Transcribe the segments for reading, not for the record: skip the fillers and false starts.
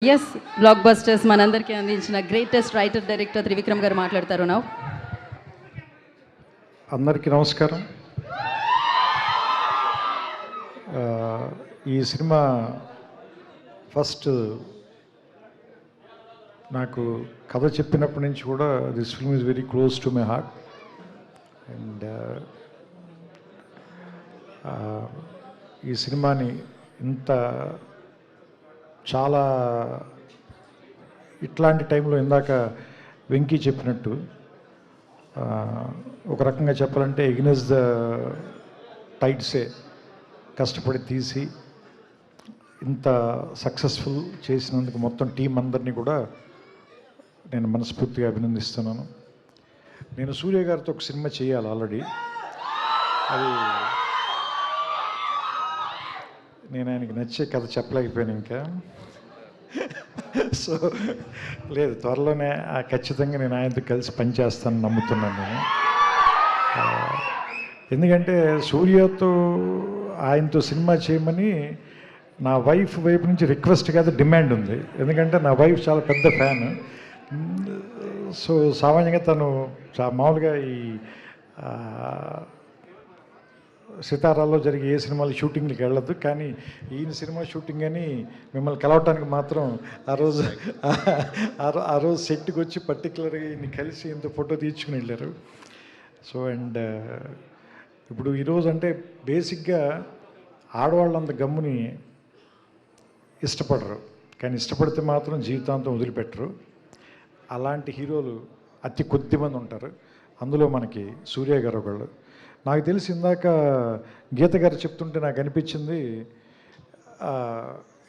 Yes black busters మనందరికీ అందించిన greatest writer director Trivikram గారు మాట్లాడతారు. నా అందరికీ నమస్కారం. ఈ సినిమా ఫస్ట్ నాకు కథ చెప్పినప్పటి నుంచి కూడా this film is very close to my heart. And ఈ సినిమాని ఇంత చాలా ఇట్లాంటి టైంలో ఇందాక వెంకీ చెప్పినట్టు ఒక రకంగా చెప్పాలంటే ఎగ్నెస్ ద టైడ్సే కష్టపడి తీసి ఇంత సక్సెస్ఫుల్ చేసినందుకు మొత్తం టీం అందరినీ కూడా నేను మనస్ఫూర్తిగా అభినందిస్తున్నాను. నేను సూర్య గారితో ఒక సినిమా చేయాలి ఆల్రెడీ. అది నేను ఆయనకి నచ్చే కథ చెప్పలేకపోయాను ఇంకా. సో లేదు, త్వరలోనే ఖచ్చితంగా నేను ఆయనతో కలిసి పనిచేస్తానని నమ్ముతున్నాను నేను. ఎందుకంటే సూర్యతో ఆయనతో సినిమా చేయమని నా వైఫ్ వైపు నుంచి రిక్వెస్ట్ కాదు, డిమాండ్ ఉంది. ఎందుకంటే నా వైఫ్ చాలా పెద్ద ఫ్యాన్. సో సామాన్యంగా తను మామూలుగా ఈ సితారాల్లో జరిగే ఏ సినిమాలు షూటింగ్కి వెళ్ళదు, కానీ ఈయన సినిమా షూటింగ్ అని మిమ్మల్ని కలవటానికి మాత్రం ఆ రోజు సెట్కి వచ్చి పర్టికులర్గా ఈయన్ని కలిసి ఇంత ఫోటో తీర్చుకుని వెళ్ళారు. సో అండ్ ఇప్పుడు ఈరోజు అంటే బేసిక్గా ఆడవాళ్ళంత గమ్ముని ఇష్టపడరు, కానీ ఇష్టపడితే మాత్రం జీవితాంతం వదిలిపెట్టరు. అలాంటి హీరోలు అతి కొద్ది మంది ఉంటారు. అందులో మనకి సూర్య గారు ఒకళ్ళు. నాకు తెలిసి ఇందాక గీత గారు చెప్తుంటే నాకు అనిపించింది,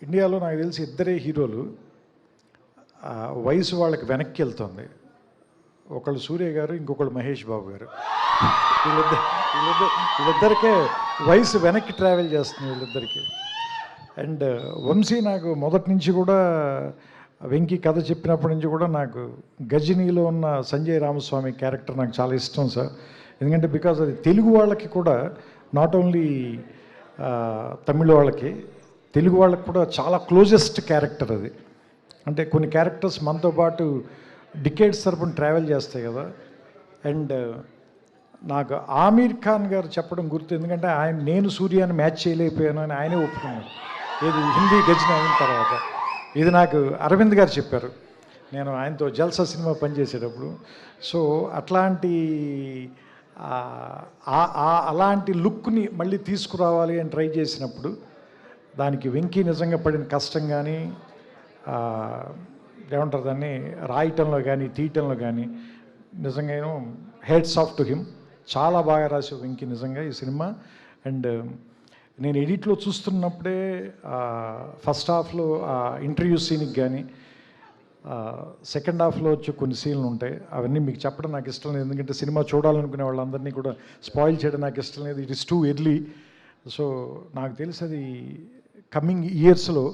ఇండియాలో నాకు తెలిసి ఇద్దరే హీరోలు వయసు వాళ్ళకి వెనక్కి వెళ్తుంది. ఒకళ్ళు సూర్య గారు, ఇంకొకళ్ళు మహేష్ బాబు గారు. వీళ్ళిద్దరికే వయసు వెనక్కి ట్రావెల్ చేస్తుంది వీళ్ళిద్దరికీ. అండ్ వంశీ నాకు మొదటి నుంచి కూడా వెంకీ కథ చెప్పినప్పటి నుంచి కూడా నాకు గజనీలో ఉన్న సంజయ్ రామస్వామి క్యారెక్టర్ నాకు చాలా ఇష్టం సార్. ఎందుకంటే బికాజ్ అది తెలుగు వాళ్ళకి కూడా, నాట్ ఓన్లీ తమిళ వాళ్ళకి, తెలుగు వాళ్ళకి కూడా చాలా క్లోజెస్ట్ క్యారెక్టర్ అది. అంటే కొన్ని క్యారెక్టర్స్ మనతో పాటు డికేడ్స్ తరపున ట్రావెల్ చేస్తాయి కదా. అండ్ నాకు ఆమీర్ ఖాన్ గారు చెప్పడం గుర్తు, ఎందుకంటే నేను సూర్యాన్ని మ్యాచ్ చేయలేకపోయాను అని ఆయనే ఒప్పుకున్నారు. ఇది హిందీ గజని అయిన తర్వాత. ఇది నాకు అరవింద్ గారు చెప్పారు నేను ఆయనతో జల్సా సినిమా పనిచేసేటప్పుడు. సో అలాంటి లుక్ని మళ్ళీ తీసుకురావాలి అని ట్రై చేసినప్పుడు దానికి వెంకీ నిజంగా పడిన కష్టం కానీ, ఏమంటారు దాన్ని, రాయటంలో కానీ తీయటంలో కానీ నిజంగా హెడ్స్ ఆఫ్ టు హిమ్. చాలా బాగా రాసావు వెంకీ నిజంగా ఈ సినిమా. అండ్ నేను ఎడిట్లో చూస్తున్నప్పుడే ఫస్ట్ హాఫ్లో ఇంటర్వ్యూ సీన్కి కానీ, సెకండ్ హాఫ్లో వచ్చి కొన్ని సీన్లు ఉంటాయి. అవన్నీ మీకు చెప్పడం నాకు ఇష్టం లేదు, ఎందుకంటే సినిమా చూడాలనుకునే వాళ్ళందరినీ కూడా స్పాయిల్ చేయడం నాకు ఇష్టం లేదు. It is too early. So నాకు తెలిసి అది కమింగ్ ఇయర్స్లో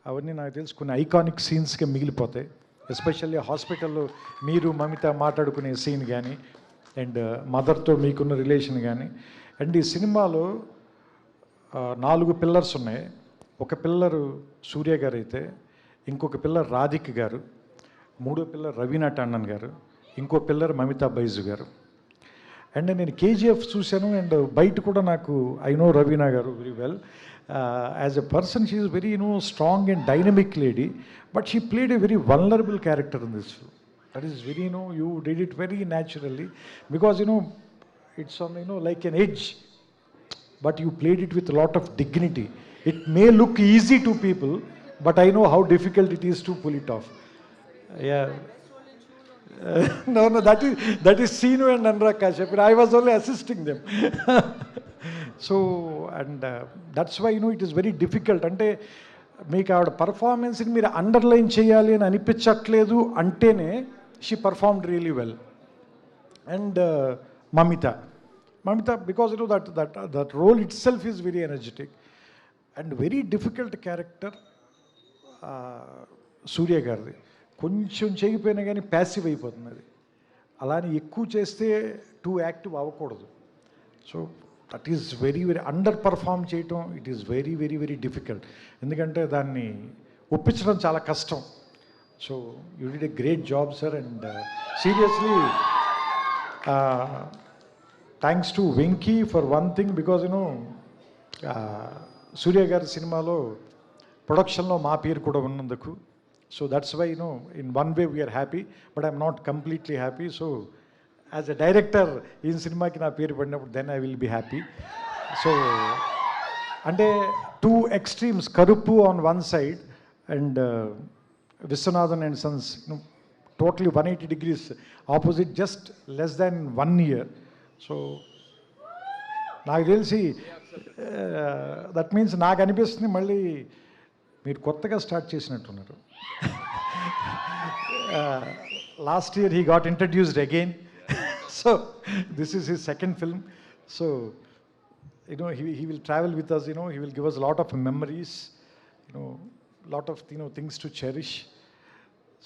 అవన్నీ నాకు తెలిసి కొన్ని ఐకానిక్ సీన్స్గా మిగిలిపోతాయి. ఎస్పెషల్లీ హాస్పిటల్లో మీరు మమిత మాట్లాడుకునే సీన్ కానీ, అండ్ మదర్తో మీకున్న రిలేషన్ కానీ. అండ్ ఈ సినిమాలో 4 పిల్లర్స్ ఉన్నాయి. ఒక పిల్లరు సూర్య గారు అయితే, ఇంకొక పిల్లర్ రాధిక్ గారు, మూడో పిల్లర్ రవీనా టండన్ గారు, ఇంకో పిల్లర్ మమితా బైజు గారు. అండ్ నేను కేజీఎఫ్ చూశాను. అండ్ బయట కూడా నాకు ఐ నో రవీనా గారు very well. As a person she is very strong and dynamic lady, but she played a very vulnerable character in this film. That is very you did it very naturally, because it's on like an edge, but you played it with a lot of dignity. It may look easy to people, but I know how difficult it is to pull it off. Yeah. No, that is Sinu and Anurag Kashyap. I was only assisting them. So, and that's why it is very difficult. అంటే మీకు ఆవిడ పర్ఫార్మెన్స్ని మీరు underline చేయాలి అని అనిపించట్లేదు అంటేనే she performed really well. And Mamitha, because that role itself is very energetic and very difficult character. సూర్య గారిది కొంచెం చేయకపోయినా కానీ ప్యాసివ్ అయిపోతుంది అది. అలానే ఎక్కువ చేస్తే టూ యాక్టివ్ అవ్వకూడదు. So that is very under perform చేయటం, ఇట్ ఈస్ వెరీ డిఫికల్ట్. ఎందుకంటే దాన్ని ఒప్పించడం చాలా కష్టం. So you did a great job sir. And seriously thanks to Venky for one thing, because Surya గారి సినిమాలో ప్రొడక్షన్లో మా పేరు కూడా ఉన్నందుకు. So that's why in one way we're happy, but I'm not completely happy. So as a director ఈ సినిమాకి నా పేరు పడినప్పుడు then I will be happy. So అంటే two extremes, Karuppu on one side and Viswanathan and sons totally 180 degrees opposite, just less than 1 year. So నాకు తెలిసి that means నాకు అనిపిస్తుంది మళ్ళీ మీరు కొత్తగా స్టార్ట్ చేసినట్టున్నారు. Last year he got introduced again. So this is his second film. So he will travel with us, he will give us a lot of memories, lot of things to cherish.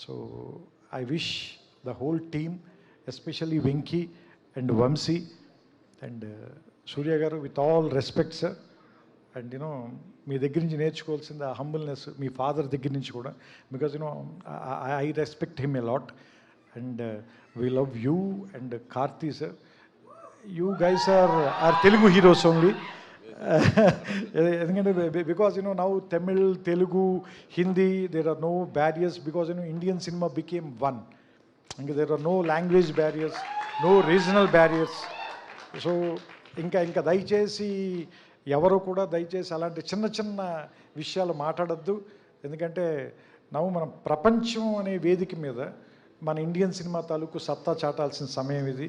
So I wish the whole team, especially Venki and Vamsi and Surya garu, with all respect sir, and మీ దగ్గర నుంచి నేర్చుకోవాల్సింది ఆ humbleness మీ father దగ్గర నుంచి కూడా, because I respect him a lot and we love you and Karthi sir. You guys are Telugu heroes only. ఎందుకంటే because now Tamil, Telugu, Hindi, there are no barriers, because Indian cinema became one. ఇంకా there are no language barriers, no regional barriers. So ఇంకా దయచేసి ఎవరు కూడా దయచేసి అలాంటి చిన్న చిన్న విషయాలు మాట్లాడద్దు. ఎందుకంటే మనం ప్రపంచం అనే వేదిక మీద మన ఇండియన్ సినిమా తాలూకు సత్తా చాటాల్సిన సమయం ఇది.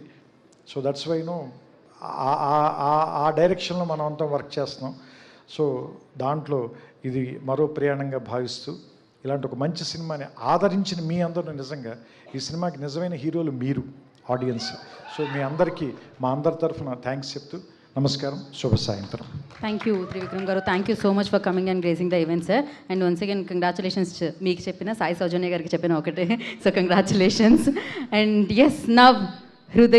సో దట్స్ వై ఆ డైరెక్షన్లో మనం అంతా వర్క్ చేస్తున్నాం. సో దాంట్లో ఇది మరో ప్రయాణంగా భావిస్తూ ఇలాంటి ఒక మంచి సినిమాని ఆదరించిన మీ అందరూ, నిజంగా ఈ సినిమాకి నిజమైన హీరోలు మీరు ఆడియన్స్. సో మీ అందరికీ మా అందరి తరఫున థ్యాంక్స్ చెప్తూ నమస్కారం, శుభ సాయంత్రం. థ్యాంక్ యూ త్రివిక్రమ్ గారు, thank you so much for coming and gracing the event sir. And once again congratulations. మీకు చెప్పిన సాయి సౌజన్య గారికి చెప్పిన ఒకటే, so congratulations. And yes, now హృదయ